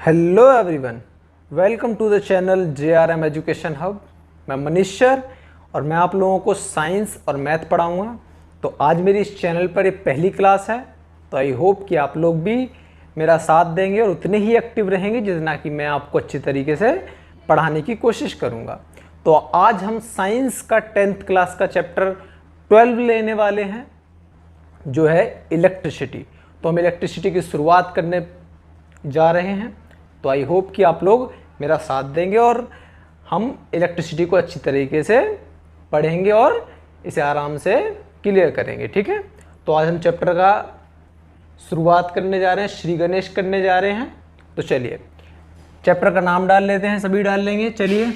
Hello everyone, welcome to the channel JRM education hub. मैं Manish sir और मैं आप लोगों को साइंस और मैथ पढ़ाऊँगा। तो आज मेरी इस चैनल पर ये पहली क्लास है, तो आई होप कि आप लोग भी मेरा साथ देंगे और उतने ही एक्टिव रहेंगे जितना कि मैं आपको अच्छी तरीके से पढ़ाने की कोशिश करूँगा। तो आज हम साइंस का 10th क्लास का चैप्टर 12 लेने वाले हैं, जो है इलेक्ट्रिसिटी। तो हम इलेक्ट्रिसिटी की शुरुआत करने जा रहे हैं। तो आई होप कि आप लोग मेरा साथ देंगे और हम इलेक्ट्रिसिटी को अच्छी तरीके से पढ़ेंगे और इसे आराम से क्लियर करेंगे। ठीक है, तो आज हम चैप्टर का शुरुआत करने जा रहे हैं, श्री गणेश करने जा रहे हैं। तो चलिए चैप्टर का नाम डाल लेते हैं, सभी डाल लेंगे। चलिए,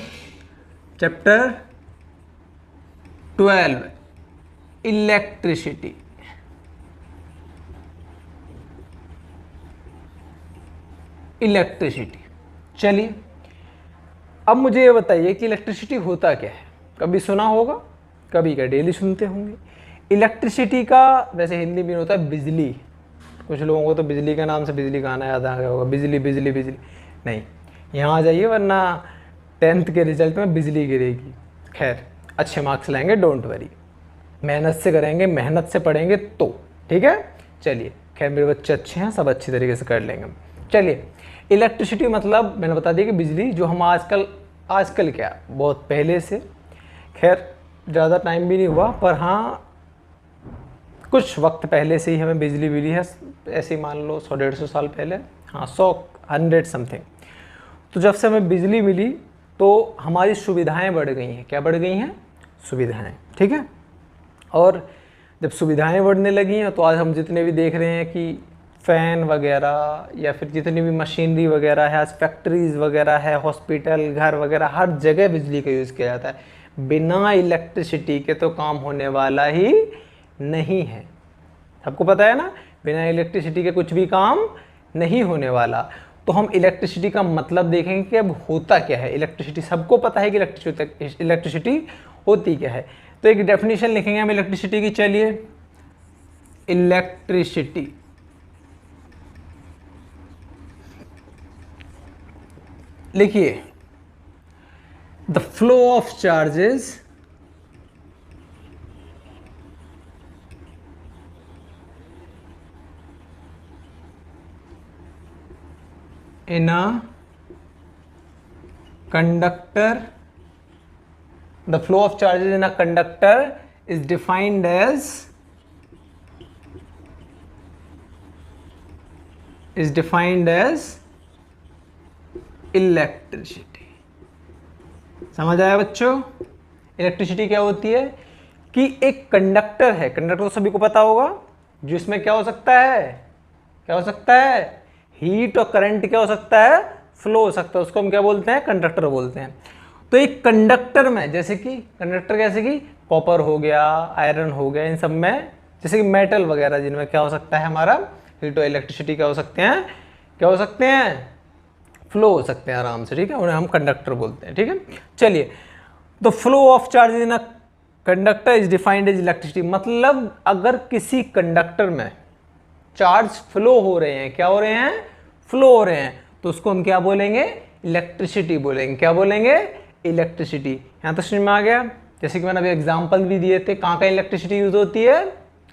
चैप्टर 12 इलेक्ट्रिसिटी। इलेक्ट्रिसिटी, चलिए अब मुझे ये बताइए कि इलेक्ट्रिसिटी होता क्या है। कभी सुना होगा, कभी क्या डेली सुनते होंगे। इलेक्ट्रिसिटी का वैसे हिंदी में होता है बिजली। कुछ लोगों को तो बिजली के नाम से बिजली गाना याद आ गया होगा, बिजली बिजली बिजली। नहीं, यहाँ आ जाइए वरना 10th के रिजल्ट में बिजली गिरेगी। खैर, अच्छे मार्क्स लाएंगे, डोंट वरी। मेहनत से करेंगे, मेहनत से पढ़ेंगे तो ठीक है। चलिए, खैर मेरे बच्चे अच्छे हैं, सब अच्छी तरीके से कर लेंगे। चलिए, इलेक्ट्रिसिटी मतलब मैंने बता दिया कि बिजली, जो हम आजकल क्या बहुत पहले से, खैर ज़्यादा टाइम भी नहीं हुआ, पर हाँ कुछ वक्त पहले से ही हमें बिजली मिली है। ऐसे ही मान लो 100-150 साल पहले, हाँ 100 समथिंग। तो जब से हमें बिजली मिली तो हमारी सुविधाएं बढ़ गई हैं। क्या बढ़ गई हैं? सुविधाएं। ठीक है, और जब सुविधाएं बढ़ने लगी हैं तो आज हम जितने भी देख रहे हैं कि फ़ैन वगैरह या फिर जितनी भी मशीनरी वगैरह है, आज फैक्ट्रीज़ वगैरह है, हॉस्पिटल, घर वगैरह, हर जगह बिजली का यूज़ किया जाता है। बिना इलेक्ट्रिसिटी के तो काम होने वाला ही नहीं है। सबको पता है ना, बिना इलेक्ट्रिसिटी के कुछ भी काम नहीं होने वाला। तो हम इलेक्ट्रिसिटी का मतलब देखेंगे कि अब होता क्या है। इलेक्ट्रिसिटी सबको पता है कि इलेक्ट्रिसिटी होती क्या है। तो एक डेफिनेशन लिखेंगे हम इलेक्ट्रिसिटी की। चलिए, इलेक्ट्रिसिटी लिखिए, the flow of charges in a conductor. The flow of charges in a conductor is defined as electricity. समझ आया बच्चों? इलेक्ट्रिसिटी क्या होती है कि एक कंडक्टर है, कंडक्टर तो सभी को पता होगा, जिसमें क्या हो सकता है, क्या हो सकता है, हीट और करंट क्या हो सकता है, फ्लो हो सकता है। उसको हम क्या बोलते हैं? कंडक्टर बोलते हैं। तो एक कंडक्टर में जैसे कि कंडक्टर, जैसे कि कॉपर हो गया, आयरन हो गया, इन सब में जैसे कि मेटल वगैरह, जिनमें क्या हो सकता है हमारा हीट और इलेक्ट्रिसिटी क्या हो सकते हैं, क्या हो सकते हैं, फ्लो हो सकते हैं आराम से। ठीक है, उन्हें हम कंडक्टर बोलते हैं। ठीक है, चलिए, तो flow of charge in a conductor is defined as electricity. मतलब अगर किसी कंडक्टर में चार्ज फ्लो हो रहे हैं, क्या हो रहे हैं, फ्लो हो रहे हैं, तो उसको हम क्या बोलेंगे, इलेक्ट्रिसिटी बोलेंगे। क्या बोलेंगे? इलेक्ट्रिसिटी। यहाँ तो समझ में आ गया। जैसे कि मैंने अभी एग्जांपल भी दिए थे, कहाँ का इलेक्ट्रिसिटी यूज होती है,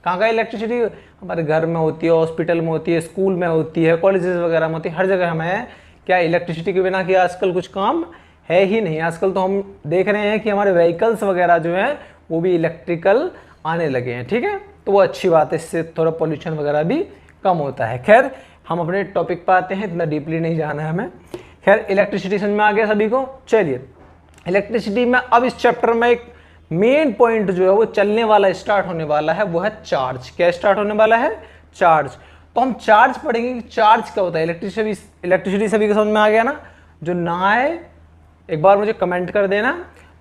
कहाँ का इलेक्ट्रिसिटी हमारे घर में होती है, हॉस्पिटल में होती है, स्कूल में होती है, कॉलेजेस वगैरह में होती है, हर जगह हमें क्या इलेक्ट्रिसिटी के बिना कि आजकल कुछ काम है ही नहीं। आजकल तो हम देख रहे हैं कि हमारे व्हीकल्स वगैरह जो हैं वो भी इलेक्ट्रिकल आने लगे हैं। ठीक है, तो वो अच्छी बात है, इससे थोड़ा पोल्यूशन वगैरह भी कम होता है। खैर, हम अपने टॉपिक पर आते हैं, इतना डीपली नहीं जाना है हमें। खैर, इलेक्ट्रिसिटी समझ में आ गया सभी को। चलिए, इलेक्ट्रिसिटी में अब इस चैप्टर में एक मेन पॉइंट जो है वो चलने वाला, स्टार्ट होने वाला है, वो है चार्ज। क्या स्टार्ट होने वाला है? चार्ज। तो हम चार्ज पढ़ेंगे कि चार्ज क्या होता है। इलेक्ट्रिसिटी सभी को समझ में आ गया ना? जो ना आए एक बार मुझे कमेंट कर देना,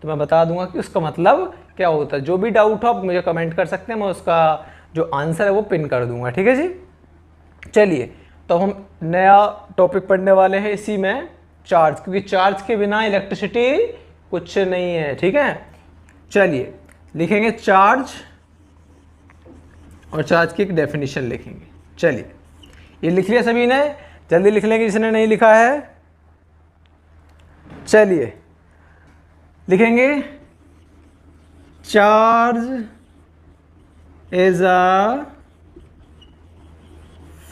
तो मैं बता दूंगा कि उसका मतलब क्या होता है। जो भी डाउट हो आप मुझे कमेंट कर सकते हैं, मैं उसका जो आंसर है वो पिन कर दूंगा। ठीक है जी। चलिए, तो हम नया टॉपिक पढ़ने वाले हैं इसी में, चार्ज, क्योंकि चार्ज के बिना इलेक्ट्रिसिटी कुछ नहीं है। ठीक है, चलिए लिखेंगे चार्ज और चार्ज की एक डेफिनेशन लिखेंगे। चलिए, ये लिख लिया सभी ने। जल्दी लिख लेंगे जिसने नहीं लिखा है। चलिए लिखेंगे, charge is a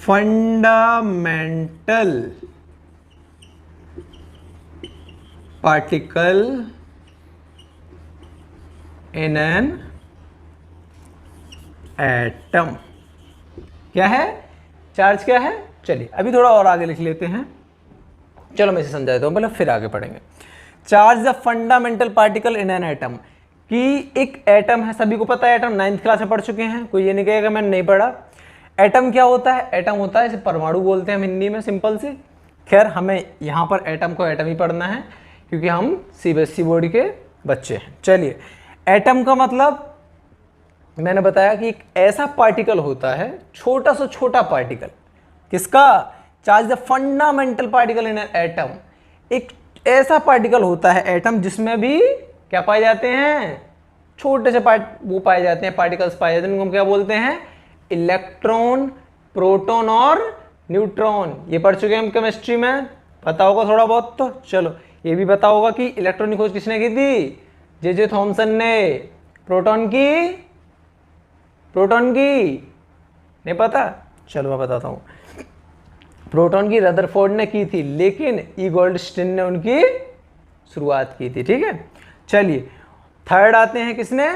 fundamental particle in an atom. क्या है? चार्ज क्या है? चलिए अभी थोड़ा और आगे लिख लेते हैं। चलो मैं इसे समझा देता हूँ, पहले फिर आगे पढ़ेंगे। Charge the fundamental particle in an atom, कि एक एटम है, सभी को पता है एटम, 9th क्लास में पढ़ चुके हैं, कोई ये नहीं कहेगा मैंने नहीं पढ़ा। एटम क्या होता है? एटम होता है, इसे परमाणु बोलते हैं हम हिंदी में, सिंपल सी। खैर हमें यहाँ पर एटम को एटम ही पढ़ना है क्योंकि हम CBSE बोर्ड के बच्चे हैं। चलिए, एटम का मतलब मैंने बताया कि एक ऐसा पार्टिकल होता है, छोटा से छोटा पार्टिकल। किसका? Charge the fundamental particle in an atom. एक ऐसा पार्टिकल होता है एटम जिसमें भी क्या पाए जाते हैं? छोटे से वो पाए जाते हैं, पार्टिकल्स पाए जाते हैं, उनको हम क्या बोलते हैं? इलेक्ट्रॉन, प्रोटॉन और न्यूट्रॉन। ये पढ़ चुके हैं हम केमिस्ट्री में, पता होगा थोड़ा बहुत। तो चलो ये भी पता होगा कि इलेक्ट्रॉन की खोज किसने की थी? जे थॉमसन ने। प्रोटॉन की नहीं पता? चलो मैं बताता हूँ। प्रोटॉन की रदरफोर्ड ने की थी, लेकिन ई गोल्डस्टीन ने उनकी शुरुआत की थी। ठीक है, चलिए थर्ड आते हैं किसने?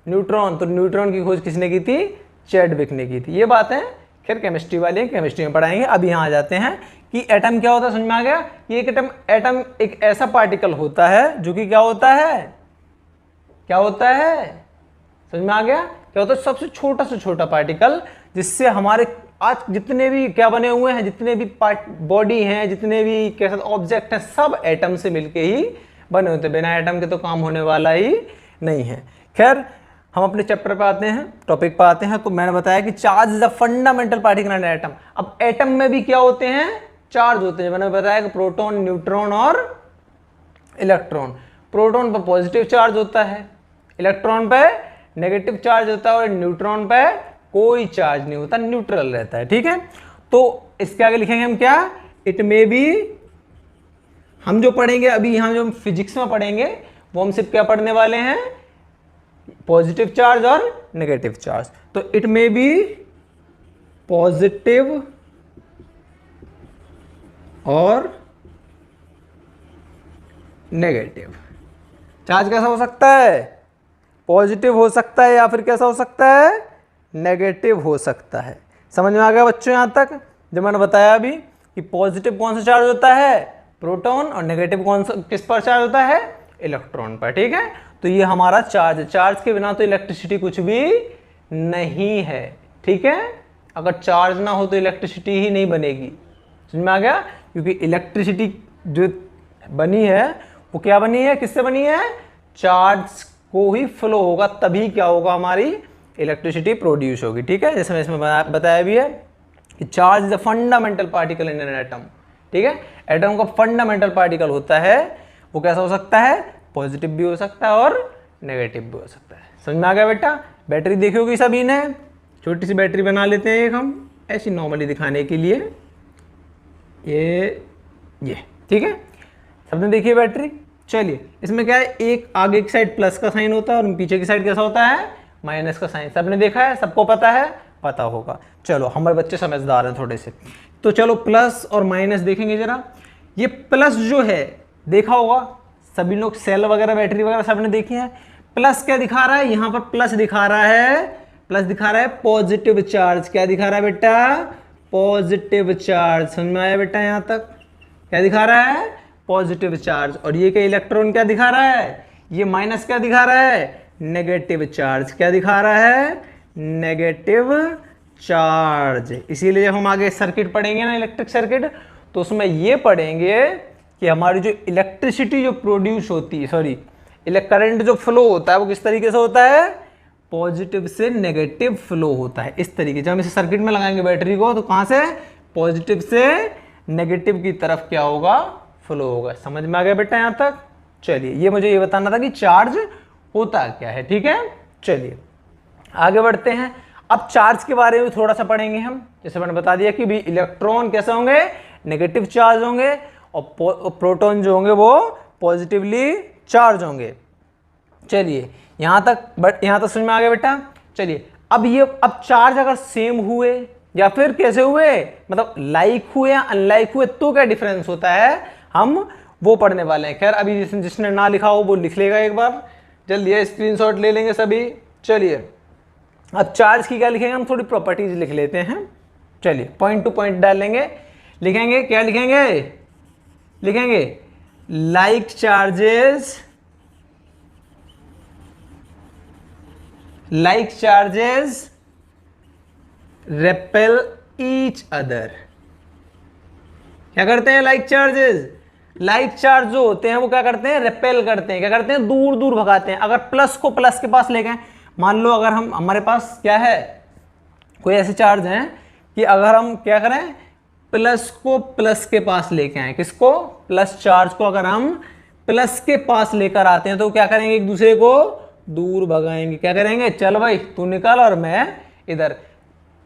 न्यूट्रॉन। तो न्यूट्रॉन की खोज किसने की थी? चैडविक ने की थी। ये बात है, खैर केमिस्ट्री वाले केमिस्ट्री में पढ़ाएंगे। अब यहाँ आ जाते हैं कि एटम क्या होता है, समझ में आ गया? कि एक एटम एक ऐसा पार्टिकल होता है जो कि क्या होता है? क्या होता है? समझ में आ गया? क्या होता है? सबसे छोटा से छोटा पार्टिकल, जिससे हमारे आज जितने भी क्या बने हुए हैं, जितने भी बॉडी हैं, जितने भी कैसे ऑब्जेक्ट हैं, सब एटम से मिलके ही बने होते हैं। बिना एटम के तो काम होने वाला ही नहीं है। खैर हम अपने चैप्टर पे आते हैं, टॉपिक पे आते हैं। तो मैंने बताया कि charge is the fundamental particle in atom. अब एटम में भी क्या होते हैं? चार्ज होते हैं। मैंने बताया कि प्रोटॉन, न्यूट्रॉन और इलेक्ट्रॉन। प्रोटॉन पर पॉजिटिव चार्ज होता है, इलेक्ट्रॉन पे नेगेटिव चार्ज होता है और न्यूट्रॉन पे कोई चार्ज नहीं होता, न्यूट्रल रहता है। ठीक है, तो इसके आगे लिखेंगे हम क्या? It may be. हम जो पढ़ेंगे अभी यहाँ, जो फिजिक्स में पढ़ेंगे, वो हम सिर्फ क्या पढ़ने वाले हैं? पॉजिटिव चार्ज और नेगेटिव चार्ज। तो इट मे बी पॉजिटिव और नेगेटिव। चार्ज कैसा हो सकता है? पॉजिटिव हो सकता है या फिर कैसा हो सकता है? नेगेटिव हो सकता है। समझ में आ गया बच्चों यहाँ तक? जब मैंने बताया अभी कि पॉजिटिव कौन सा चार्ज होता है? प्रोटॉन। और नेगेटिव कौन सा, किस पर चार्ज होता है? इलेक्ट्रॉन पर। ठीक है, तो ये हमारा चार्ज है। चार्ज के बिना तो इलेक्ट्रिसिटी कुछ भी नहीं है। ठीक है, अगर चार्ज ना हो तो इलेक्ट्रिसिटी ही नहीं बनेगी। समझ में आ गया? क्योंकि इलेक्ट्रिसिटी जो बनी है वो क्या बनी है? किससे बनी है? चार्ज को ही फ्लो होगा, तभी क्या होगा? हमारी इलेक्ट्रिसिटी प्रोड्यूस होगी। ठीक है, जैसे मैं इसमें बताया भी है कि charge is the fundamental particle in an atom. ठीक है, एटम का फंडामेंटल पार्टिकल होता है, वो कैसा हो सकता है? पॉजिटिव भी हो सकता है और नेगेटिव भी हो सकता है। समझ में आ गया बेटा? बैटरी देखी होगी सभी ने, छोटी सी बैटरी बना लेते हैं एक हम, ऐसी नॉर्मली दिखाने के लिए। ये ठीक है, सबने देखी है बैटरी। चलिए, इसमें क्या है? एक आगे की साइड प्लस का साइन होता है और पीछे की साइड कैसा होता है? माइनस का साइन। सबने देखा है, सबको पता है? पता होगा। चलो हमारे बच्चे समझदार हैं थोड़े से, तो चलो प्लस और माइनस देखेंगे जरा। ये प्लस जो है, देखा होगा सभी लोग, सेल वगैरह बैटरी वगैरह सबने देखी है। प्लस क्या दिखा रहा है? यहाँ पर प्लस दिखा रहा है, प्लस दिखा रहा है पॉजिटिव चार्ज। क्या दिखा रहा है बेटा? Positive charge. समझ में आया बेटा यहाँ तक? क्या दिखा रहा है? Positive charge. और ये क्या इलेक्ट्रॉन क्या दिखा रहा है? ये माइनस क्या दिखा रहा है? Negative charge. क्या दिखा रहा है? Negative charge. इसीलिए जब हम आगे सर्किट पढ़ेंगे ना, इलेक्ट्रिक सर्किट, तो उसमें ये पढ़ेंगे कि हमारी जो इलेक्ट्रिसिटी जो प्रोड्यूस होती है, सॉरी करंट जो फ्लो होता है, वो किस तरीके से होता है? पॉजिटिव से नेगेटिव फ्लो होता है। इस तरीके जब हम इसे सर्किट में लगाएंगे बैटरी को, तो कहां से? पॉजिटिव से नेगेटिव की तरफ क्या होगा? फ्लो होगा। समझ में आ गया बेटा यहाँ तक? चलिए, ये मुझे ये बताना था कि चार्ज होता क्या है। ठीक है, चलिए आगे बढ़ते हैं। अब चार्ज के बारे में थोड़ा सा पढ़ेंगे हम। जैसे मैंने बता दिया कि भी इलेक्ट्रॉन कैसे होंगे? नेगेटिव चार्ज होंगे और प्रोटॉन जो होंगे वो पॉजिटिवली चार्ज होंगे। चलिए यहाँ तक समझ में आ गया बेटा। चलिए अब चार्ज अगर सेम हुए या फिर कैसे हुए, मतलब लाइक हुए या अनलाइक हुए, तो क्या डिफरेंस होता है हम वो पढ़ने वाले हैं। खैर अभी जिसने ना लिखा हो वो लिख लेगा एक बार, जल्दी स्क्रीनशॉट ले लेंगे सभी। चलिए अब चार्ज की क्या लिखेंगे, हम थोड़ी प्रॉपर्टीज लिख लेते हैं। चलिए पॉइंट टू पॉइंट डालेंगे, लिखेंगे क्या लिखेंगे like charges repel each other. क्या करते हैं लाइक चार्ज जो होते हैं वो क्या करते हैं, रेपेल करते हैं, क्या करते हैं, दूर दूर भगाते हैं। अगर प्लस को प्लस के पास ले गए, मान लो अगर हमारे पास क्या है, कोई ऐसे चार्ज हैं कि अगर हम क्या करें, प्लस को प्लस के पास लेके आए, किसको, प्लस चार्ज को अगर हम प्लस के पास लेकर आते हैं तो क्या करेंगे, एक दूसरे को दूर भगाएंगे। क्या करेंगे, चल भाई तू निकल और मैं इधर,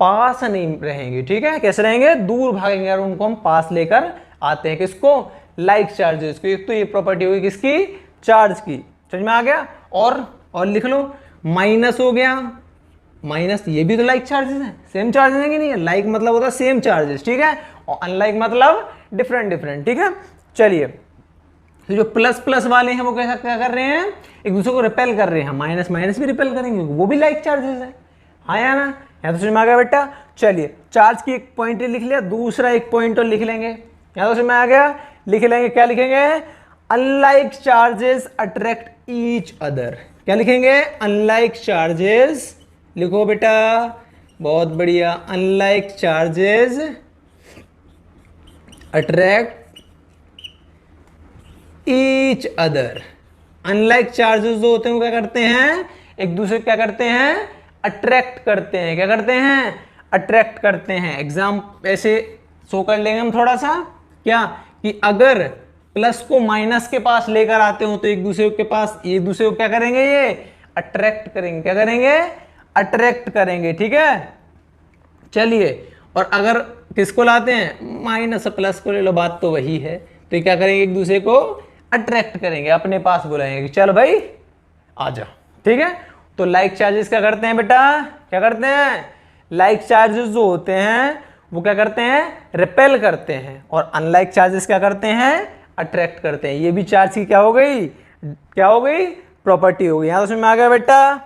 पास नहीं रहेंगे। ठीक है, कैसे रहेंगे, दूर भागेंगे और उनको हम पास लेकर आते हैं। किसको, लाइक चार्जेस को। एक तो ये प्रॉपर्टी होगी किसकी, चार्ज की। समझ में आ गया। और लिख लो, माइनस हो गया, माइनस ये भी तो लाइक चार्जेस है, सेम चार्जेस है कि नहीं है। लाइक मतलब होता है सेम चार्जेस, ठीक है, और अनलाइक मतलब डिफरेंट। ठीक है, चलिए तो जो प्लस प्लस वाले हैं वो कैसा क्या कर रहे हैं, एक दूसरे को रिपेल कर रहे हैं। माइनस माइनस भी रिपेल करेंगे, वो भी लाइक चार्जेस है। हाँ या ना, यहाँ तो समझ में आ गया बेटा। चलिए चार्ज की एक पॉइंट लिख लिया, दूसरा एक पॉइंट और लिख लेंगे। यहाँ तो समझ में आ गया, लिख लेंगे, क्या लिखेंगे, unlike charges attract each other. क्या लिखेंगे, अनलाइक चार्जेस, लिखो बेटा, बहुत बढ़िया, unlike charges attract each other. Unlike charges जो होते हैं वो क्या करते हैं, एक दूसरे को क्या करते हैं, अट्रैक्ट करते हैं। क्या करते हैं, अट्रैक्ट करते हैं। एग्जाम ऐसे शो कर लेंगे हम थोड़ा सा, क्या कि अगर प्लस को माइनस के पास लेकर आते हो तो एक दूसरे के पास, एक दूसरे को क्या करेंगे, ये अट्रैक्ट करेंगे। क्या करेंगे, अट्रैक्ट करेंगे। ठीक है, चलिए, और अगर किसको लाते हैं, माइनस प्लस को ले लो, बात तो वही है। तो क्या करेंगे, एक दूसरे को अट्रैक्ट करेंगे, अपने पास बुलाएंगे कि चल भाई आ जा। ठीक है, तो लाइक चार्जेस क्या करते हैं बेटा, क्या करते हैं, लाइक चार्जेस जो होते हैं वो क्या करते हैं, रिपेल करते हैं, और अनलाइक चार्जेस क्या करते हैं, अट्रैक्ट करते हैं। ये भी चार्ज की क्या हो गई, प्रॉपर्टी हो गई। यहां तो समझ में आ गया बेटा,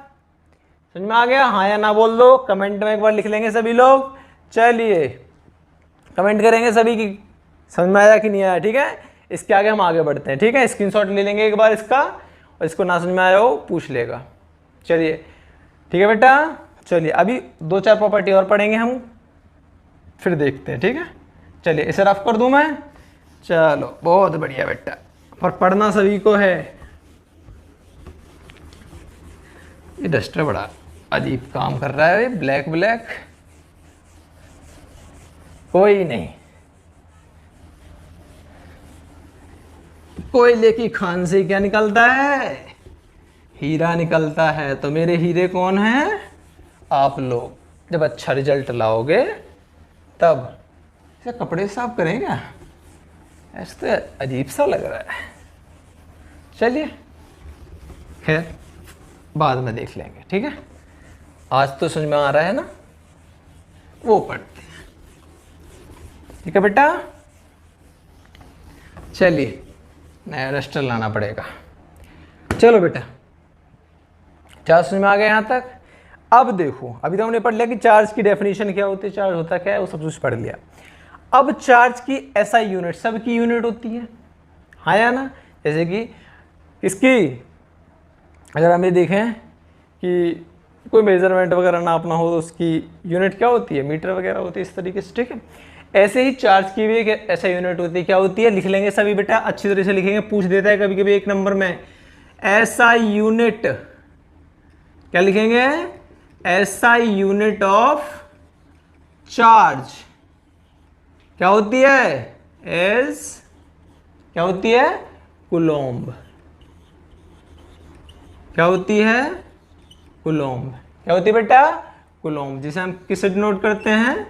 समझ में आ गया, हाँ या ना बोल दो, कमेंट में एक बार लिख लेंगे सभी लोग। चलिए कमेंट करेंगे सभी की समझ में आया कि नहीं आया। ठीक है, इसके आगे हम आगे बढ़ते हैं। ठीक है, स्क्रीनशॉट ले लेंगे एक बार इसका, और इसको ना समझ में आया हो पूछ लेगा। चलिए ठीक है बेटा, चलिए अभी 2-4 प्रॉपर्टी और पढ़ेंगे हम, फिर देखते हैं। ठीक है, चलिए इसे रफ कर दूं मैं, चलो बहुत बढ़िया बेटा, पर पढ़ना सभी को है। ये डस्टर बड़ा अजीब काम कर रहा है, ब्लैक, कोई नहीं, कोयले की खान से क्या निकलता है, हीरा निकलता है। तो मेरे हीरे कौन हैं, आप लोग। जब अच्छा रिजल्ट लाओगे तब। इसे कपड़े साफ करेंगे, ऐसा तो अजीब सा लग रहा है। चलिए खैर बाद में देख लेंगे। ठीक है, आज तो समझ में आ रहा है ना, वो पढ़ते हैं। ठीक है बेटा, चलिए नया रजिस्टर लाना पड़ेगा। चलो बेटा, चार्ज समझ में आ गया यहाँ तक। अब देखो, अभी तो हमने पढ़ लिया कि चार्ज की डेफिनेशन क्या होती है, चार्ज होता क्या है, वो सब कुछ पढ़ लिया। अब चार्ज की एसआई यूनिट, सबकी यूनिट होती है, हाँ या ना। जैसे कि इसकी अगर हमें देखें कि कोई मेजरमेंट वगैरह नापना हो तो उसकी यूनिट क्या होती है, मीटर वगैरह होती है, इस तरीके से। ठीक है, ऐसे ही चार्ज की भी एक ऐसा यूनिट होती है, क्या होती है, लिख लेंगे सभी बेटा, अच्छी तरह से लिखेंगे, पूछ देता है कभी कभी 1 नंबर में। एसआई यूनिट क्या लिखेंगे, एसआई यूनिट ऑफ चार्ज क्या होती है, एस क्या होती है, कूलम्ब। क्या होती है, कूलम्ब। क्या होती है बेटा, कूलम्ब, जिसे हम किससे डिनोट करते हैं,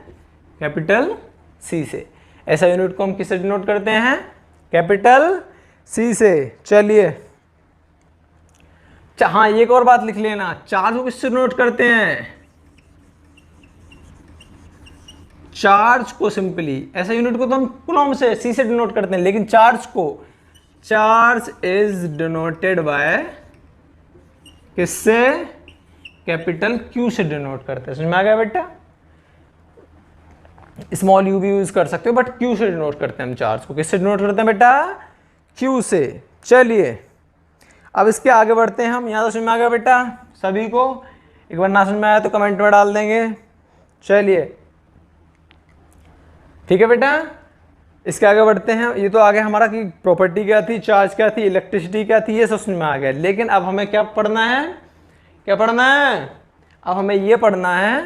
कैपिटल सी से। ऐसा यूनिट को हम किससे डिनोट करते हैं? कैपिटल सी से। चलिए हाँ, एक और बात लिख लेना, चार्ज को किससे डिनोट करते हैं? चार्ज को सिंपली, ऐसा यूनिट को तो हम कूलॉम से, सी से डिनोट करते हैं, लेकिन चार्ज को, चार्ज इज डिनोटेड बाय किससे? कैपिटल क्यू से डिनोट करते हैं। समझ में आ गया बेटा? स्मॉल यू भी यूज कर सकते हो, बट क्यू से डिनोट करते हैं हम चार्ज को। किससे डिनोट करते हैं बेटा? क्यू से। चलिए अब इसके आगे बढ़ते हैं हम। यहाँ तो समझ में आ गया बेटा सभी को? एक बार ना समझ में आया तो कमेंट में डाल देंगे। चलिए ठीक है बेटा, इसके आगे बढ़ते हैं। ये तो आगे हमारा कि प्रॉपर्टी क्या थी, चार्ज क्या थी, इलेक्ट्रिसिटी क्या थी, ये सब समझ में आ गया। लेकिन अब हमें क्या पढ़ना है? क्या पढ़ना है? अब हमें ये पढ़ना है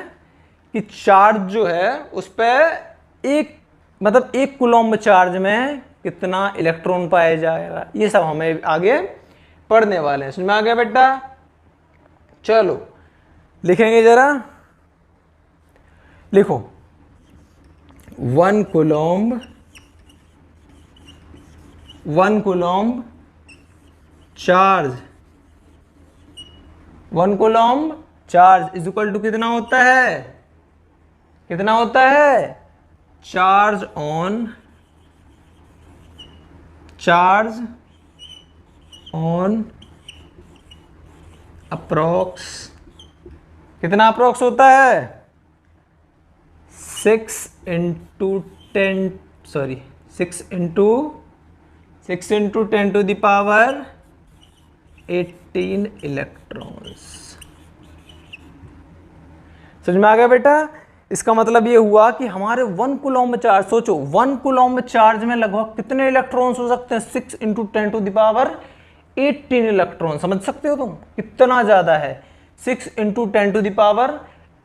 कि चार्ज जो है उस पर एक कूलॉम चार्ज में कितना इलेक्ट्रॉन पाया जाएगा, ये सब हमें आगे पढ़ने वाले हैं। समझ में आ गया बेटा? चलो लिखेंगे जरा, लिखो 1 coulomb charge, 1 coulomb charge is equal to कितना होता है? कितना होता है? चार्ज ऑन अप्रॉक्स, कितना अप्रॉक्स होता है? 6 into 10 to the power 18 electrons. समझ में आ गया बेटा? इसका मतलब ये हुआ कि हमारे 1 कूलॉम चार्ज, सोचो 1 कूलॉम चार्ज में लगभग कितने इलेक्ट्रॉन्स हो सकते हैं? 6 into 10 to the power 18 electron. समझ सकते हो तुम कितना ज्यादा है? 6 into 10 to the power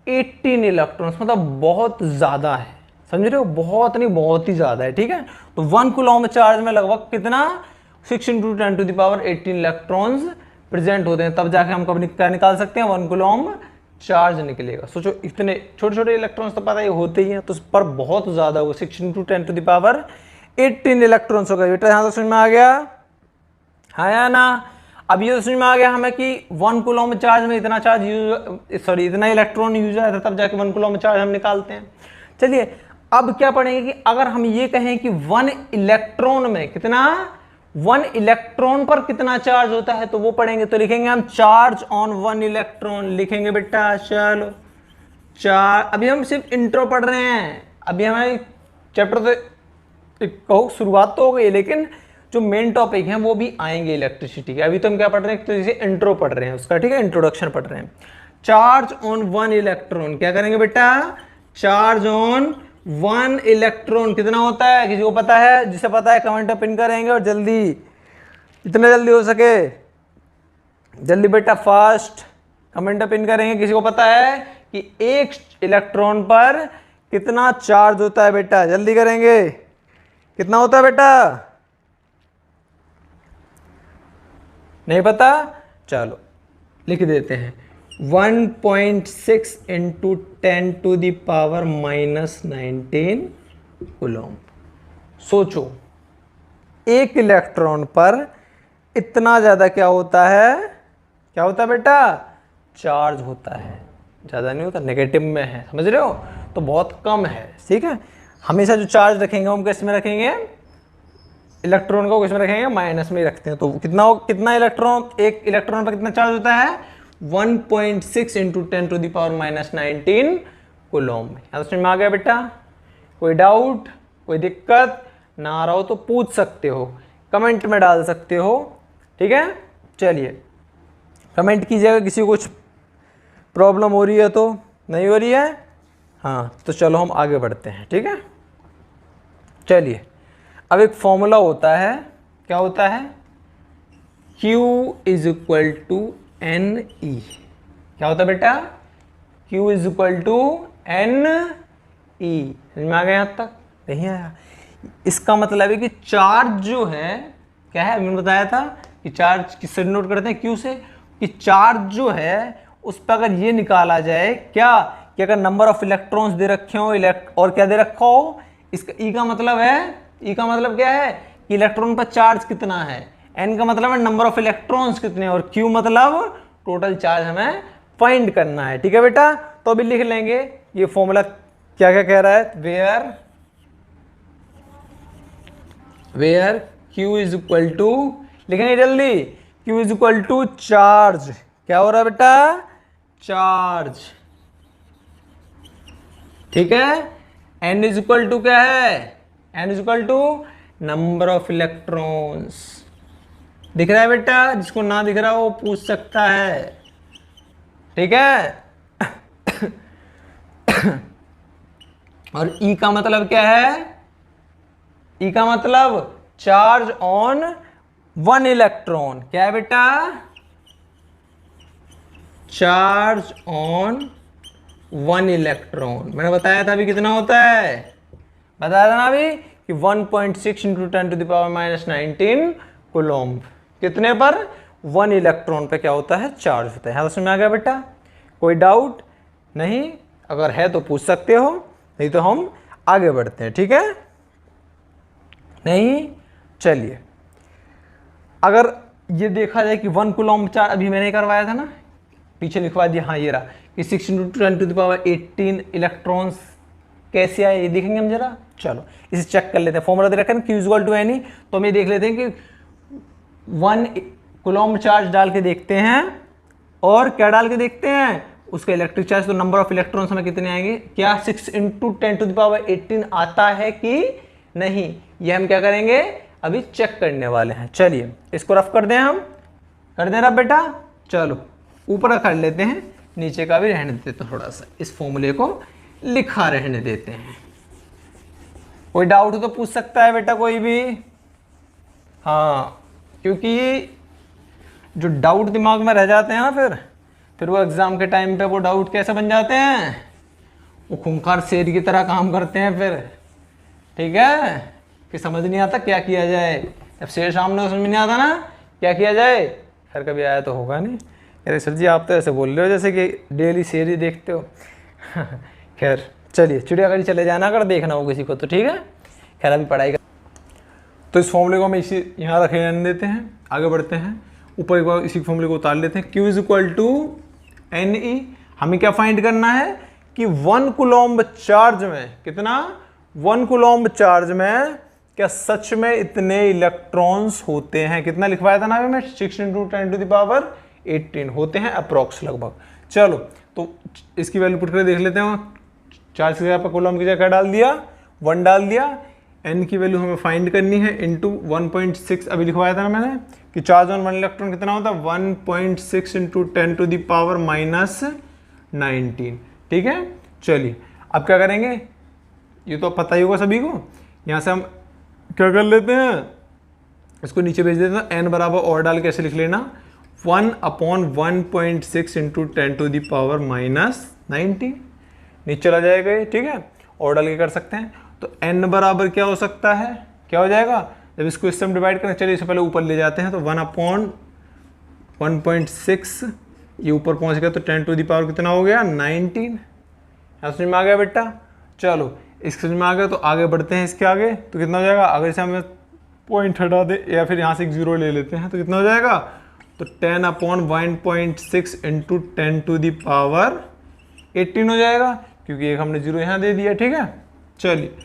18 electrons, मतलब बहुत ज्यादा है। समझ रहे हो? बहुत नहीं, बहुत ही ज्यादा है। ठीक है, तो 1 कूलॉम चार्ज में लगभग कितना? 6 into 10 to the power 18 electrons present होते हैं। तब जाके हम कब क्या निकाल सकते हैं? 1 कूलॉम चार्ज निकलेगा। सोचो इतने छोटे छोटे इलेक्ट्रॉन्स तो पता ही होते ही हैं, तो पर बहुत ज्यादा हो, 6 into 10 to the power 18 electrons हो गए। बेटा यहाँ तो समझ में आ गया? हाँ या ना? अब ये तो समझ में आ गया हमें कि 1 कूलॉम चार्ज में इतना इतना इलेक्ट्रॉन यूज आया था, तब जाके 1 कूलॉम चार्ज हम निकालते हैं। चलिए अब क्या पढ़ेंगे कि अगर हम ये कहें कि 1 इलेक्ट्रॉन में कितना, 1 इलेक्ट्रॉन पर कितना चार्ज होता है, तो वो पढ़ेंगे। तो लिखेंगे हम चार्ज ऑन 1 इलेक्ट्रॉन, लिखेंगे बेटा। चलो अभी हम सिर्फ इंट्रो पढ़ रहे हैं, अभी हमारे चैप्टर तो कहो शुरुआत तो हो गई, लेकिन जो मेन टॉपिक हैं वो भी आएंगे इलेक्ट्रिसिटी के। अभी तो हम क्या पढ़ रहे हैं? तो जैसे इंट्रो पढ़ रहे हैं उसका, ठीक है, इंट्रोडक्शन पढ़ रहे हैं। चार्ज ऑन 1 इलेक्ट्रॉन, क्या करेंगे बेटा? चार्ज ऑन 1 इलेक्ट्रॉन कितना होता है? किसी को पता है? जिसे पता है कमेंट में पिन करेंगे, और जल्दी, जितना जल्दी हो सके जल्दी बेटा फास्ट कमेंट में पिन करेंगे। किसी को पता है कि 1 इलेक्ट्रॉन पर कितना चार्ज होता है? बेटा जल्दी करेंगे, कितना होता है बेटा? नहीं पता? चलो लिख देते हैं 1.6 into 10 to the power -19 Coulomb. सोचो 1 इलेक्ट्रॉन पर इतना ज्यादा क्या होता है? क्या होता है बेटा? चार्ज होता है। ज्यादा नहीं होता, नेगेटिव में है, समझ रहे हो? तो बहुत कम है। ठीक है, हमेशा जो चार्ज रखेंगे हम किस में रखेंगे? इलेक्ट्रॉन को किसमें रखेंगे? माइनस में ही रखते हैं। तो कितना इलेक्ट्रॉन, 1 इलेक्ट्रॉन पर कितना चार्ज होता है? 1.6 into 10 to the power -19 Coulomb. यहाँ समझ में आ गया बेटा? कोई डाउट, कोई दिक्कत ना आ रहा हो तो पूछ सकते हो, कमेंट में डाल सकते हो। ठीक है, चलिए कमेंट कीजिएगा किसी को कुछ प्रॉब्लम हो रही है तो। नहीं हो रही है? हाँ, तो चलो हम आगे बढ़ते हैं। ठीक है, चलिए अब एक फॉर्मूला होता है, क्या होता है? Q is equal to N E. क्या होता है बेटा? Q is equal to N E. समझ में आ गया? यहाँ तक नहीं आया? इसका मतलब है कि चार्ज जो है, क्या है, मैंने बताया था कि चार्ज किससे डिनोट करते हैं? Q से। कि चार्ज जो है उस पर अगर ये निकाला जाए क्या, कि अगर नंबर ऑफ इलेक्ट्रॉन्स दे रखे हो और क्या दे रखा हो? इसका ई का मतलब है, ई का मतलब क्या है कि इलेक्ट्रॉन पर चार्ज कितना है, एन का मतलब है नंबर ऑफ इलेक्ट्रॉन्स कितने, और क्यू मतलब टोटल चार्ज हमें फाइंड करना है। ठीक है बेटा, तो अभी लिख लेंगे ये फॉर्मूला क्या क्या कह रहा है, where Q is equal to, लिखेंगे जल्दी, Q is equal to charge, क्या हो रहा है बेटा, चार्ज। ठीक है, N इज इक्वल टू क्या है, N is equal to number of electrons. दिख रहा है बेटा, जिसको ना दिख रहा वो पूछ सकता है। ठीक है और E का मतलब क्या है, E का मतलब चार्ज ऑन वन इलेक्ट्रॉन, क्या है बेटा, चार्ज ऑन वन इलेक्ट्रॉन। मैंने बताया था अभी कितना होता है, बताया था ना अभी कि 1.6 into 10 to the power -19 coulomb, कितने पर, वन इलेक्ट्रॉन पे क्या होता है, चार्ज होता है। यहाँ समझ में आ गया बेटा, कोई डाउट नहीं, अगर है तो पूछ सकते हो, नहीं तो हम आगे बढ़ते हैं। ठीक है, नहीं, चलिए अगर ये देखा जाए कि 1 कूलम्ब चार्ज, अभी मैंने करवाया था ना, पीछे लिखवा दिया, हाँ ये रहा कि 6 into 10 to the power 18 electrons कैसे आए, ये देखेंगे हम जरा। चलो इसे चेक कर लेते हैं, फॉर्मूला दे रखा है Q इक्वल टू N, तो हम ये देख लेते हैं कि 1 कूलम्ब चार्ज डाल के देखते हैं, और क्या डाल के देखते हैं, उसका इलेक्ट्रिक चार्ज, तो नंबर ऑफ इलेक्ट्रॉन्स हमें कितने आएंगे, क्या 6 इंटू 10 टू द पावर 18 आता है कि नहीं, ये हम क्या करेंगे, अभी चेक करने वाले हैं। चलिए इसको रफ कर दें, हम कर दें रफ बेटा, चलो ऊपर कर लेते हैं, नीचे का भी रहने देते, थोड़ा सा इस फॉर्मूले को लिखा रहने देते हैं। कोई डाउट हो तो पूछ सकता है बेटा कोई भी, हाँ, क्योंकि जो डाउट दिमाग में रह जाते हैं ना, फिर वो एग्जाम के टाइम पे वो डाउट कैसे बन जाते हैं, वो खूंखार शेर की तरह काम करते हैं फिर। ठीक है, कि समझ नहीं आता क्या किया जाए, जब शेर सामने तो समझ नहीं आता ना क्या किया जाए। खैर कभी आया तो होगा नहीं, अरे सर जी आप तो ऐसे बोल रहे हो जैसे कि डेली शेर ही देखते हो खैर चलिए, चिड़ियाघर चले जाना अगर देखना हो किसी को तो, ठीक है। खैर अभी पढ़ाई कर, तो इस फॉर्मूले को हम इसी यहाँ रखे रहने देते हैं, आगे बढ़ते हैं, ऊपर एक बार इसी फॉर्मूले को उतार लेते हैं। Q is equal to NE, हमें क्या फाइंड करना है कि 1 कूलम्ब चार्ज में कितना, 1 कूलम्ब चार्ज में क्या सच में इतने इलेक्ट्रॉन्स होते हैं, कितना लिखवाया था ना अभी मैं, 6 इंटू 10 टू द पावर 18 होते हैं अप्रोक्स लगभग। चलो तो इसकी वैल्यू पुट कर देख लेते हैं, चार्ज की जगह पर कूलम्ब की जगह क्या डाल दिया, 1 डाल दिया, n की वैल्यू हमें फाइंड करनी है इंटू 1.6, अभी लिखवाया था ना मैंने कि चार्ज ऑन 1 इलेक्ट्रॉन कितना होता है, 1.6 इंटू 10 टू द पावर -19। ठीक है, चलिए अब क्या करेंगे, ये तो पता ही होगा सभी को, यहाँ से हम क्या कर लेते हैं, इसको नीचे भेज देते हैं, n बराबर और डाल के ऐसे लिख लेना, 1/1.6 इंटू 10 टू द पावर -19, नीचे चला जाएगा ये। ठीक है, और डाल के कर सकते हैं, तो n बराबर क्या हो सकता है, क्या हो जाएगा, जब इसको इससे हम डिवाइड करें, चलिए इससे पहले ऊपर ले जाते हैं, तो 1/1.6 ये ऊपर पहुंच गया, तो 10 टू द पावर कितना हो गया, 19। समझ में आ गया बेटा, चलो इसके समझ में आ गया, तो आगे बढ़ते हैं, इसके आगे तो कितना हो जाएगा, अगर इसे हमें पॉइंट हटा दे या फिर यहाँ से एक 0 ले लेते हैं, तो कितना हो जाएगा, तो 10/1.6 इंटू 10 टू द पावर 18 हो जाएगा, क्योंकि एक हमने 0 यहाँ दे दिया। ठीक है, चलिए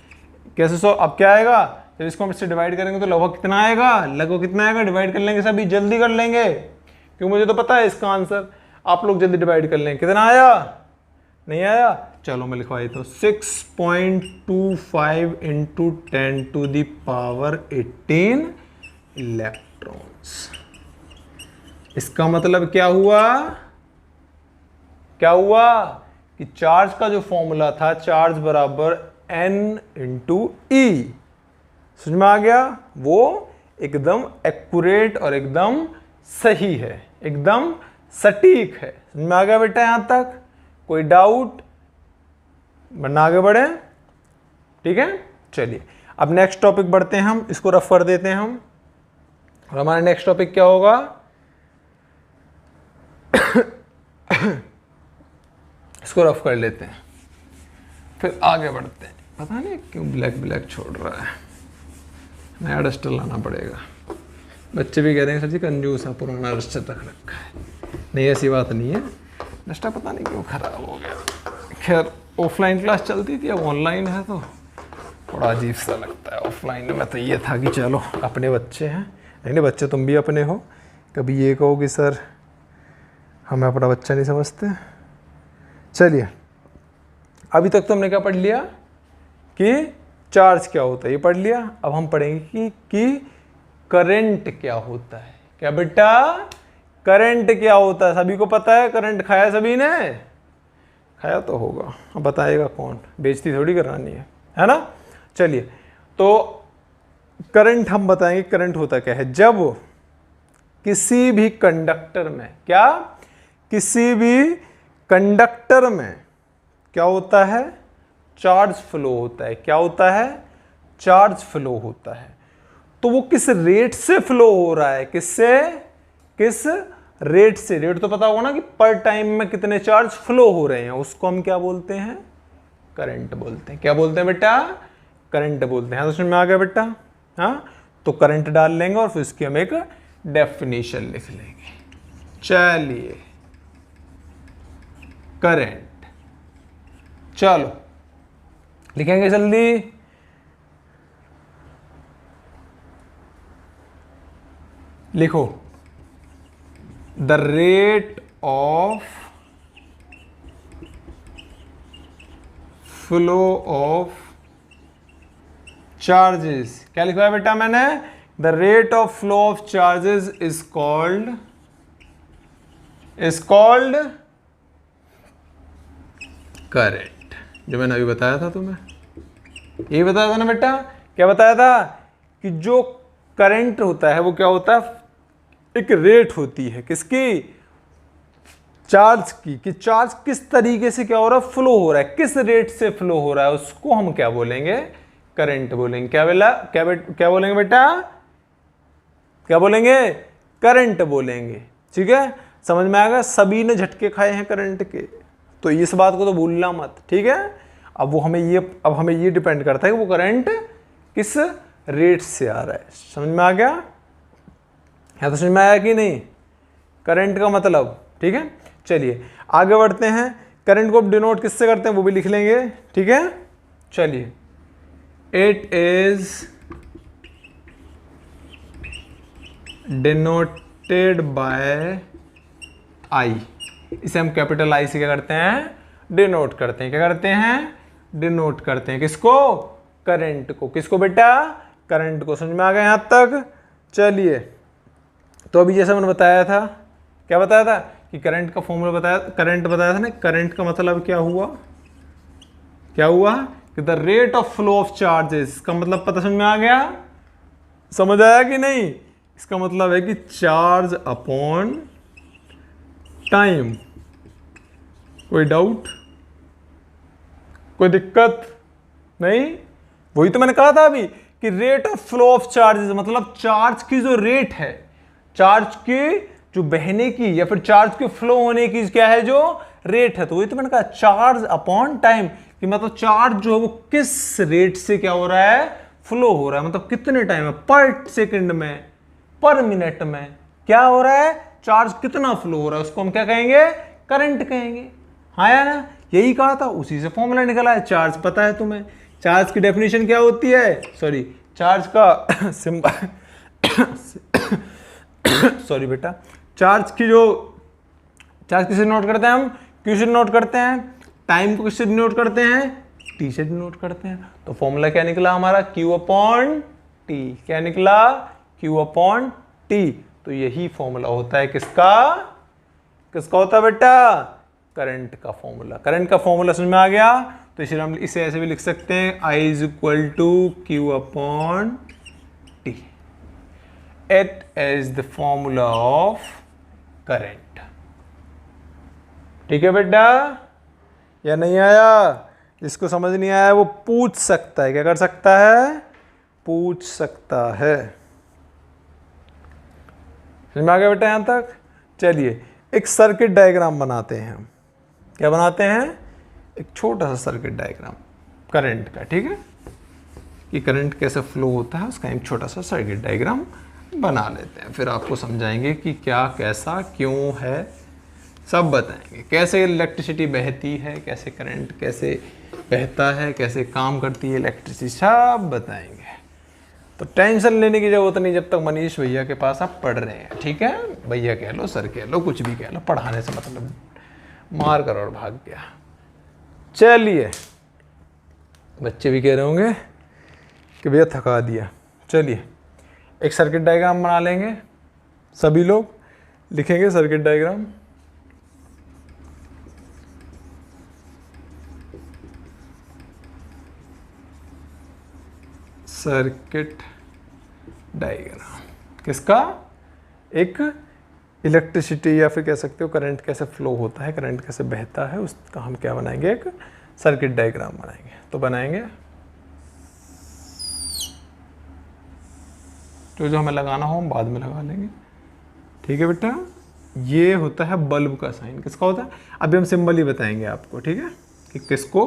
कैसे सो, अब क्या आएगा, जब इसको हम इससे डिवाइड करेंगे तो लगभग कितना आएगा, लगभग कितना आएगा, डिवाइड कर लेंगे सभी, जल्दी कर लेंगे क्योंकि मुझे तो पता है इसका आंसर, आप लोग जल्दी डिवाइड कर लेंगे, कितना आया, नहीं आया, चलो मैं लिखवा देता हूँ, 6.25 into 10 to the power 18 electrons. इसका मतलब क्या हुआ, क्या हुआ कि चार्ज का जो फॉर्मूला था, चार्ज बराबर N इंटू E, समझ में आ गया, वो एकदम एक्यूरेट और एकदम सही है, एकदम सटीक है। समझ में आ गया बेटा, यहां तक कोई डाउट, वरना आगे बढ़े। ठीक है, चलिए अब नेक्स्ट टॉपिक बढ़ते हैं, हम इसको रफ कर देते हैं हम, और हमारा नेक्स्ट टॉपिक क्या होगा इसको रफ कर लेते हैं, फिर आगे बढ़ते हैं, पता नहीं क्यों ब्लैक ब्लैक छोड़ रहा है, नया डस्टर लाना पड़ेगा। बच्चे भी कह रहे हैं सर जी कंजूस है, पुराना डस्टर रख रखा है। नहीं ऐसी बात नहीं है, डस्टर पता नहीं क्यों ख़राब हो गया। खैर ऑफलाइन क्लास चलती थी, अब ऑनलाइन है तो थोड़ा अजीब सा लगता है। ऑफलाइन में तो ये था कि चलो अपने बच्चे हैं, नहीं बच्चे तुम भी अपने हो। कभी ये कहो कि सर हमें अपना बच्चा नहीं समझते। चलिए अभी तक तो हमने क्या पढ़ लिया कि चार्ज क्या होता है, ये पढ़ लिया। अब हम पढ़ेंगे कि करंट क्या होता है। क्या बेटा, करंट क्या होता है? सभी को पता है करंट, खाया सभी ने? खाया तो होगा, अब बताएगा कौन, बेइज्जती थोड़ी करानी है ना। चलिए तो करंट हम बताएंगे, करंट होता क्या है। जब किसी भी कंडक्टर में, क्या, किसी भी कंडक्टर में क्या होता है, चार्ज फ्लो होता है। क्या होता है, चार्ज फ्लो होता है। तो वो किस रेट से फ्लो हो रहा है, किससे, किस रेट से। रेट तो पता होगा ना कि पर टाइम में कितने चार्ज फ्लो हो रहे हैं, उसको हम क्या बोलते हैं, करंट बोलते हैं। क्या बोलते हैं बेटा, करंट बोलते हैं। तो समझ में आ गया बेटा। हाँ तो करंट डाल लेंगे और फिर उसकी हम एक डेफिनेशन लिख लेंगे। चलिए करंट, चलो लिखेंगे जल्दी। लिखो, the rate of flow of charges. क्या लिखा है बेटा मैंने, the rate of flow of charges is called current. जो मैंने अभी बताया था तुम्हें, यही बताया था ना बेटा। क्या बताया था कि जो करंट होता है वो क्या होता है, एक रेट होती है किसकी, चार्ज की, कि चार्ज किस तरीके से क्या हो रहा है, फ्लो हो रहा है, किस रेट से फ्लो हो रहा है, उसको हम क्या बोलेंगे, करंट बोलेंगे। क्या बोला, क्या बोलेंगे बेटा, क्या बोलेंगे, करंट बोलेंगे। ठीक है, समझ में आ गया। सभी ने झटके खाए हैं करंट के, तो इस बात को तो भूलना मत। ठीक है, अब हमें ये डिपेंड करता है कि वो करंट किस रेट से आ रहा है। समझ में आ गया, है तो समझ में आया कि नहीं, करंट का मतलब। ठीक है, चलिए आगे बढ़ते हैं। करंट को डिनोट किससे करते हैं वो भी लिख लेंगे। ठीक है, चलिए, इट इज डिनोटेड बाय आई। इसे हम कैपिटल आई से क्या करते हैं, डिनोट करते हैं। क्या करते हैं, डिनोट करते हैं। किसको, करंट को। किसको बेटा, करंट को। समझ में आ गया यहां तक। चलिए तो अभी जैसा मैंने बताया था, क्या बताया था कि करंट का फॉर्मूला बताया, करंट बताया था ना। करंट का मतलब क्या हुआ, क्या हुआ कि the rate of flow of charges का मतलब पता समझ में आ गया, समझ आया कि नहीं। इसका मतलब है कि चार्ज अपॉन टाइम। कोई डाउट, कोई दिक्कत नहीं। वही तो मैंने कहा था अभी कि rate of flow of charges मतलब चार्ज की जो रेट है, चार्ज की जो बहने की या फिर चार्ज के फ्लो होने की क्या है, जो रेट है। तो वही तो मैंने कहा चार्ज अपॉन टाइम, कि मतलब चार्ज जो है वो किस रेट से क्या हो रहा है, फ्लो हो रहा है। मतलब कितने टाइम में, पर सेकंड में, पर मिनट में क्या हो रहा है, चार्ज कितना फ्लो हो रहा है, उसको हम क्या कहेंगे, करंट कहेंगे। हाँ या ना, यही कहा था, उसी से फॉर्मूला निकला है। चार्ज पता है तुम्हें, चार्ज की डेफिनेशन क्या होती है, सॉरी चार्ज का सिंबल सॉरी बेटा, चार्ज की जो, चार्ज किसे नोट करते हैं हम, क्यू से नोट करते हैं, टाइम को किससे नोट करते हैं, टी से नोट करते हैं। तो फॉर्मूला क्या निकला हमारा, क्यू अपॉन टी। क्या निकला, क्यू अपॉन टी। तो यही फॉर्मूला होता है किसका, किसका होता है बेटा, करंट का फॉर्मूला। करंट का फॉर्मूला समझ में आ गया। तो इसलिए हम इसे ऐसे भी लिख सकते हैं, I is equal to Q upon T. It is the formula of current. ठीक है बेटा, या नहीं आया, जिसको समझ नहीं आया वो पूछ सकता है। क्या कर सकता है, पूछ सकता है। समझ में आ गया बेटा यहां तक। चलिए एक सर्किट डायग्राम बनाते हैं हम। क्या बनाते हैं, एक छोटा सा सर्किट डायग्राम। करंट का, ठीक है, कि करंट कैसे फ्लो होता है उसका एक छोटा सा सर्किट डायग्राम बना लेते हैं। फिर आपको समझाएंगे कि क्या, कैसा, क्यों है, सब बताएंगे। कैसे इलेक्ट्रिसिटी बहती है, कैसे करंट कैसे बहता है, कैसे काम करती है इलेक्ट्रिसिटी, सब बताएंगे। तो टेंशन लेने की जरूरत नहीं जब तक मनीष भैया के पास आप पढ़ रहे हैं, ठीक है। भैया कह लो, सर कह लो, कुछ भी कह लो, पढ़ाने से मतलब मार कर और भाग गया। चलिए, बच्चे भी कह रहे होंगे कि भैया थका दिया। चलिए एक सर्किट डायग्राम बना लेंगे, सभी लोग लिखेंगे सर्किट डायग्राम। सर्किट डायग्राम किसका? एक इलेक्ट्रिसिटी या फिर कह सकते हो करंट कैसे फ्लो होता है, करंट कैसे बहता है, उसका हम क्या बनाएंगे? एक सर्किट डायग्राम बनाएंगे। तो बनाएंगे तो जो हमें लगाना हो हम बाद में लगा लेंगे, ठीक है बेटा। ये होता है बल्ब का साइन। किसका होता है? अभी हम सिंबल ही बताएंगे आपको, ठीक है, कि किसको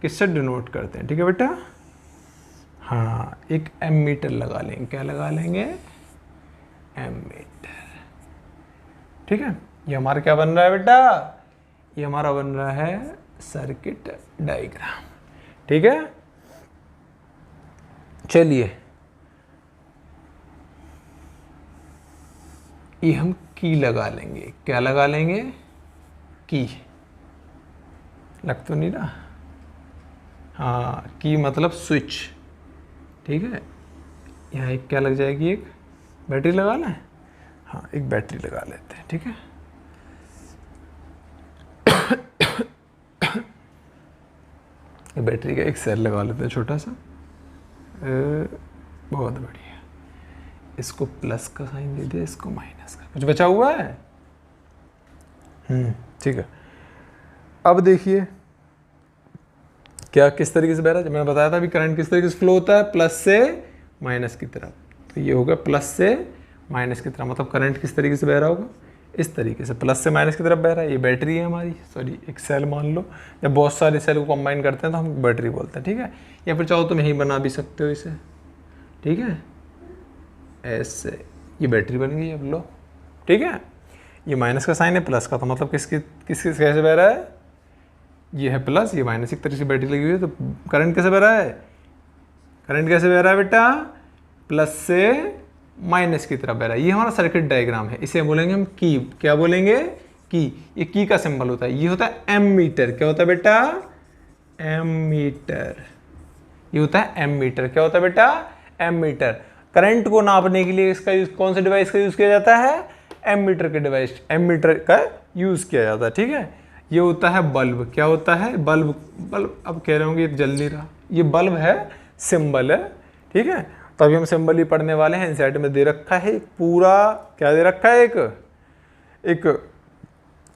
किससे डिनोट करते हैं, ठीक है बेटा। हाँ, एक एमीटर लगा लेंगे। क्या लगा लेंगे? एमीटर, ठीक है। ये हमारा क्या बन रहा है बेटा? ये हमारा बन रहा है सर्किट डायग्राम, ठीक है। चलिए, ये हम की लगा लेंगे। क्या लगा लेंगे? की। लग तो नहीं रहा? हाँ, की मतलब स्विच, ठीक है। यहाँ एक क्या लग जाएगी? एक बैटरी लगा लें। हाँ, एक बैटरी लगा लेते हैं, ठीक है। बैटरी का एक सेल लगा लेते हैं छोटा सा। बहुत बढ़िया। इसको प्लस का साइन दे दिया, इसको माइनस का। कुछ बचा हुआ है? ठीक है। अब देखिए क्या किस तरीके से बह रहा है। मैंने बताया था अभी करंट किस तरीके से फ्लो होता है, प्लस से माइनस की तरफ। तो ये होगा प्लस से माइनस की तरफ, मतलब करंट किस तरीके से बह रहा होगा? इस तरीके से प्लस से माइनस की तरफ बह रहा है। ये बैटरी है हमारी, सॉरी एक सेल मान लो। जब बहुत सारे सेल को कंबाइन करते हैं तो हम बैटरी बोलते हैं, ठीक है। या फिर चाहो तुम यहीं बना भी सकते हो इसे, ठीक है, ऐसे। ये बैटरी बन गई अब, लो, ठीक है। ये माइनस का साइन है, प्लस का, तो मतलब किसकी कैसे बह रहा है? ये है प्लस, ये माइनस। एक तरीके से बैटरी लगी हुई है, तो करंट कैसे बह रहा है? करंट कैसे बह रहा है बेटा? प्लस से माइनस की तरफ बह रहा है। ये हमारा सर्किट डायग्राम है। इसे बोलेंगे हम की। क्या बोलेंगे? की। ये की का सिंबल होता है। ये होता है एमीटर। क्या होता है बेटा? एमीटर। ये होता है एमीटर। क्या होता है बेटा? एमीटर। करंट को नापने के लिए इसका यूज, कौन से डिवाइस का यूज किया जाता है? एमीटर के डिवाइस, एमीटर का यूज किया जाता है, ठीक है। ये होता है बल्ब। क्या होता है? बल्ब। बल्ब अब कह रहे होंगे ये जल नहीं रहा। ये बल्ब है, सिंबल है, ठीक है। तो अभी हम सिंबल ही पढ़ने वाले हैं। इनसाइड में दे रखा है पूरा, क्या दे रखा है? एक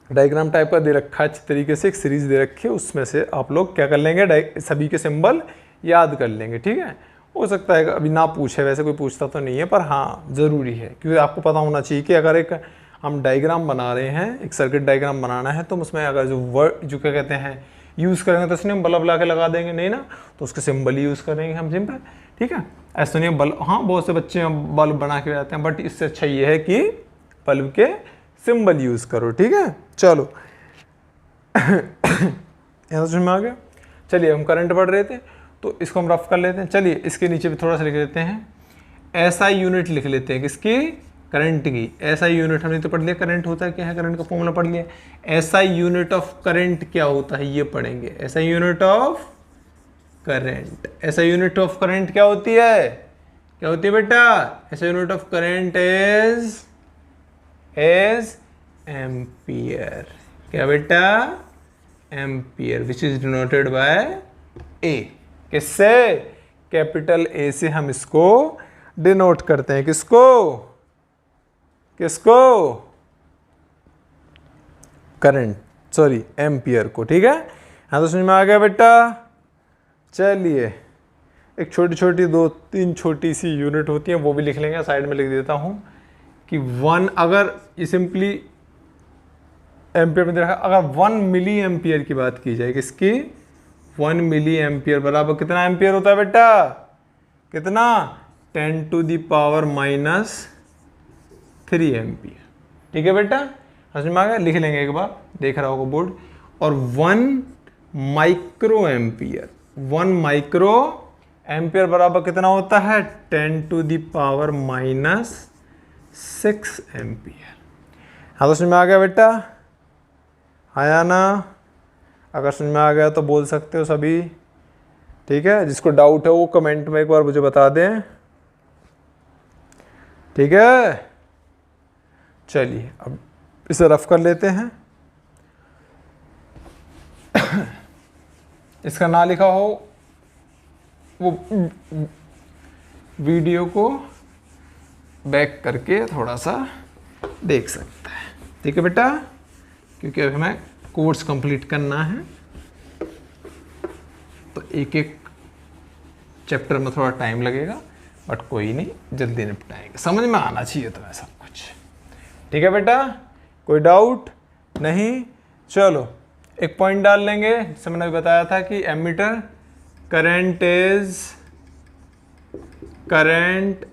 डायग्राम टाइप का दे रखा है अच्छी तरीके से, एक सीरीज दे रखी है। उसमें से आप लोग क्या कर लेंगे? सभी के सिंबल याद कर लेंगे, ठीक है। हो सकता है अभी ना पूछे, वैसे कोई पूछता तो नहीं है, पर हाँ ज़रूरी है, क्योंकि आपको पता होना चाहिए कि अगर एक हम डायग्राम बना रहे हैं, एक सर्किट डायग्राम बनाना है, तो उसमें अगर जो वर्ड जो क्या कहते हैं यूज़ करेंगे, तो इसमें हम बल्ब ला के लगा देंगे नहीं ना, तो उसके सिंबल ही यूज़ करेंगे हम, सिंपल, ठीक है। ऐसा नहीं बल्ब, हाँ बहुत से बच्चे बल्ब बना के जाते हैं, बट इससे अच्छा ये है कि बल्ब के सिंबल यूज़ करो, ठीक है। चलो यहाँ समझ में आ गया। चलिए, हम करंट पढ़ रहे थे तो इसको हम रफ कर लेते हैं। चलिए, इसके नीचे भी थोड़ा सा लिख लेते हैं, एसआई यूनिट लिख लेते हैं। किसकी? करंट की। एसआई यूनिट हमने तो पढ़ लिया, करंट होता है क्या है, करंट का फॉर्मूला पढ़ लिया। एसआई यूनिट ऑफ करंट क्या होता है ये पढ़ेंगे। SI unit of current, SI unit of current क्या होती है? क्या होती है बेटा? SI unit of current is ampere. क्या बेटा? Ampere, which is denoted by A. किससे? कैपिटल ए से हम इसको डिनोट करते हैं। किसको? किसको? करंट, सॉरी एम्पियर को, ठीक है। हाँ, तो समझ में आ गया बेटा। चलिए, एक छोटी छोटी 2-3 छोटी सी यूनिट होती हैं, वो भी लिख लेंगे। साइड में लिख देता हूं कि 1, अगर ये सिंपली एम्पियर में देखा, अगर 1 मिली एम्पियर की बात की जाए, किसकी? 1 मिली एम्पियर बराबर कितना एम्पियर होता है बेटा, कितना 10⁻³ एम्पियर। ठीक है बेटा, समझ में आ गया, लिख लेंगे एक बार, देख रहा होगा बोर्ड। और 1 माइक्रो एम्पियर, 1 माइक्रो एम्पियर बराबर कितना होता है 10⁻⁻6 एम्पियर। हाँ तो समझ में आ गया बेटा, आया ना? अगर समझ में आ गया तो बोल सकते हो सभी। ठीक है, जिसको डाउट है वो कमेंट में एक बार मुझे बता दें। ठीक है, चलिए अब इसे रफ कर लेते हैं। इसका ना लिखा हो वो वीडियो को बैक करके थोड़ा सा देख सकता है। ठीक है बेटा, क्योंकि अब हमें कोर्स कंप्लीट करना है तो एक एक चैप्टर में थोड़ा टाइम लगेगा, बट कोई नहीं, जल्दी निपटाएंगे, समझ में आना चाहिए तुम्हें सब कुछ। ठीक है बेटा, कोई डाउट नहीं? चलो एक पॉइंट डाल लेंगे, जैसे मैंने अभी बताया था कि ammeter current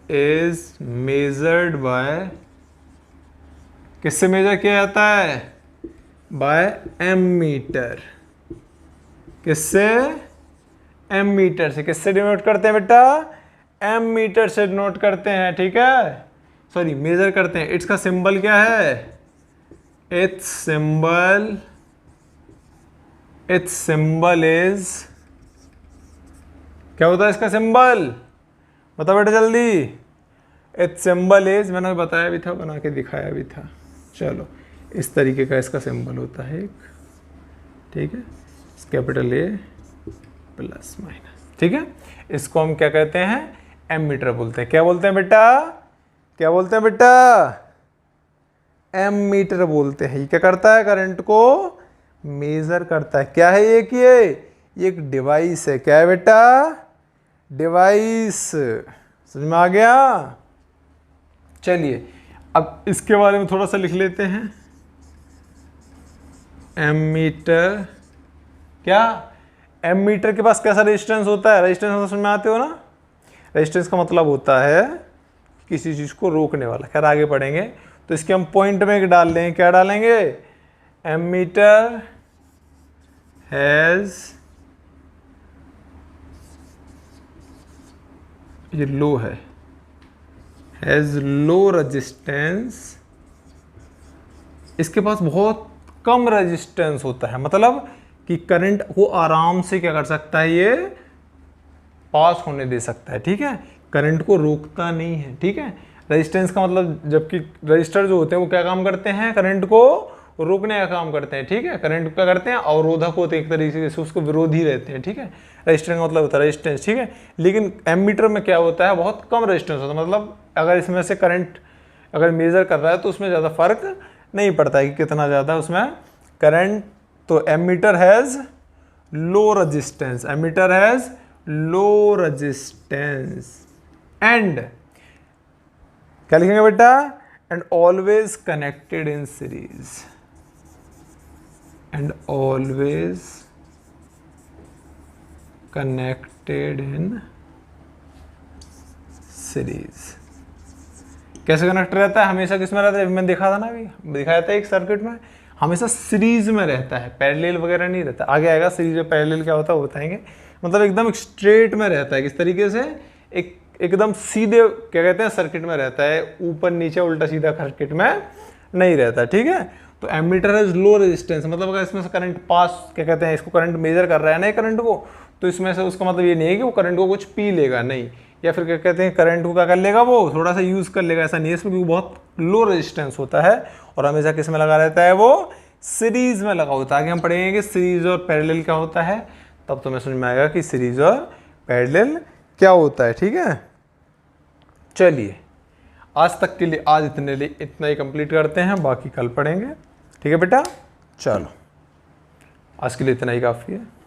is measured by, किससे मेजर किया जाता है? Bye ammeter. किससे? एमीटर से। किससे डिनोट करते हैं बेटा? एमीटर से डिनोट करते हैं। ठीक है, सॉरी मेजर करते हैं। इसका सिंबल क्या है? इट्स सिंबल इज, क्या होता है इसका सिंबल? बताओ बेटा जल्दी। इट्स सिंबल इज, मैंने बताया भी था, बना के दिखाया भी था। चलो इस तरीके का इसका सिंबल होता है एक। ठीक है, कैपिटल ए प्लस माइनस। ठीक है, इसको हम क्या कहते हैं? एमीटर बोलते हैं। क्या बोलते हैं बेटा? क्या बोलते हैं बेटा? एमीटर बोलते हैं। ये क्या करता है? करंट को मेजर करता है। क्या है ये? कि ये एक डिवाइस है। क्या है बेटा? डिवाइस। समझ में आ गया? चलिए अब इसके बारे में थोड़ा सा लिख लेते हैं। एमीटर, क्या एमीटर के पास कैसा रेजिस्टेंस होता है? रेजिस्टेंस समझ में आते हो ना? रेजिस्टेंस का मतलब होता है किसी चीज को रोकने वाला। खैर आगे पढ़ेंगे, तो इसके हम पॉइंट में डाल लेंगे। क्या डालेंगे? एमीटर हैज, ये लो है, हैज लो रेजिस्टेंस। इसके पास बहुत कम रेजिस्टेंस होता है, मतलब कि करंट को आराम से क्या कर सकता है? ये पास होने दे सकता है। ठीक है, करंट को रोकता नहीं है। ठीक है, रेजिस्टेंस का मतलब, जबकि रजिस्टर जो होते हैं वो क्या काम करते हैं? करंट को रोकने का काम करते हैं। ठीक है, करंट क्या करते हैं? अवरोधक होते हैं, एक तरीके से उसको विरोधी रहते हैं। ठीक है, रेजिस्टेंस का मतलब होता है रेजिस्टेंस। ठीक है, लेकिन एमीटर में क्या होता है? बहुत कम रेजिस्टेंस होता है, मतलब अगर इसमें से करंट अगर मेजर कर रहा है तो उसमें ज़्यादा फर्क नहीं पड़ता है कि कितना ज़्यादा उसमें करंट। तो ammeter has low resistance, ammeter has low resistance and, क्या लिखेंगे बेटा? And always connected in series, and always connected in series. कैसे कनेक्ट रहता है? हमेशा किस में रहता है? मैंने देखा था ना, अभी दिखाया था एक सर्किट में, हमेशा सीरीज में रहता है, पैरेलल वगैरह नहीं रहता। आगे आएगा सीरीज और पैरेलल क्या होता है वो बताएंगे। मतलब एकदम स्ट्रेट में रहता है, किस तरीके से? एकदम सीधे क्या कहते हैं सर्किट में रहता है, ऊपर नीचे उल्टा सीधा सर्किट में नहीं रहता। ठीक है, तो एमीटर है लो रेजिस्टेंस, मतलब अगर इसमें से करंट पास, क्या कहते हैं, इसको करंट मेजर कर रहा है ना करंट को, तो इसमें से उसका मतलब ये नहीं है कि वो करंट को कुछ पी लेगा, नहीं, या फिर क्या कहते हैं करंट को क्या कर लेगा, वो थोड़ा सा यूज़ कर लेगा, ऐसा नहीं है इसमें, क्योंकि बहुत लो रेजिस्टेंस होता है और हमेशा किस में लगा रहता है? वो सीरीज में लगा होता है। आगे हम पढ़ेंगे कि सीरीज और पैरेलल क्या होता है, तब तुम्हें समझ में आएगा कि सीरीज और पैरेलल क्या होता है। ठीक है, चलिए आज तक के लिए आज इतना ही कंप्लीट करते हैं, बाकी कल पढ़ेंगे। ठीक है बेटा, चलो आज के लिए इतना ही काफ़ी है।